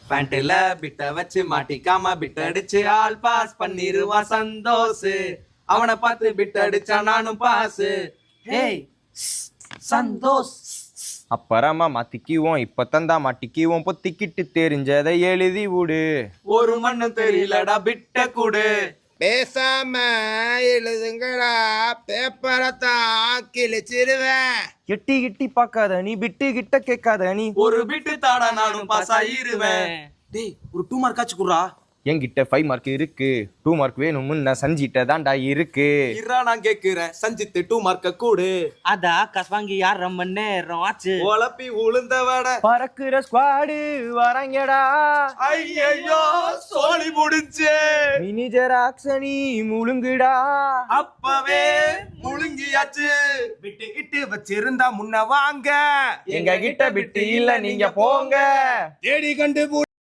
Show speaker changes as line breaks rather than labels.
பேண்ட்ல பிட்ட வச்சு மாட்டிக்காம பிட் அடிச்சு all pass பண்ணிருவான் Santhosh. அவனை பார்த்து பிட் அடிச்சா நானும் பாஸ். ஹேய் சந்தோஷ்.
அப்புறமா மாத்திக்குவோம், இப்ப மாட்டிக்குவோம், பொத்திக்கிட்டு தெரிஞ்சதை எழுதி விடு.
ஒரு மண்ணும் தெரியலடா பிட்ட கூடு.
பேசாம எழுதுங்கடா, பேப்பரை தான் கிழிச்சிருவேன்.
எட்டி கிட்டி பார்க்காத நீ, பிட்டு கிட்ட கேட்காத நீ.
ஒரு பிட்டு தாடா நானும் பாஸ் ஆயிருவேன். டேய் ஒரு 2 மார்க் ஆச்சு குடுறா.
என்கிட்ட 5 மார்க் இருக்கு, 2 மார்க் வேணும்னு நான் சஞ்சிட்ட தான்டா இருக்கு.
இரா நான் கேக்குறேன், சஞ்சித்து 2 மார்க்க கூடு.
அதா காசு வாங்கி 1/2 மணி நேரம் ஆச்சு.
உழப்பி உளுந்த வட
பறக்குற ஸ்குவாடு வராங்கடா.
ஐயோ சோழி முடிஞ்சே.
மினி ஜெராக்ஸனி முழுங்குடா.
அப்பவே முழுங்கியாச்சு.
விட்டு கிட்டு வச்சிருந்தா முன்ன வாங்க.
எங்க கிட்ட பிட்டு இல்ல, நீங்க போங்க.
தேடி கண்டு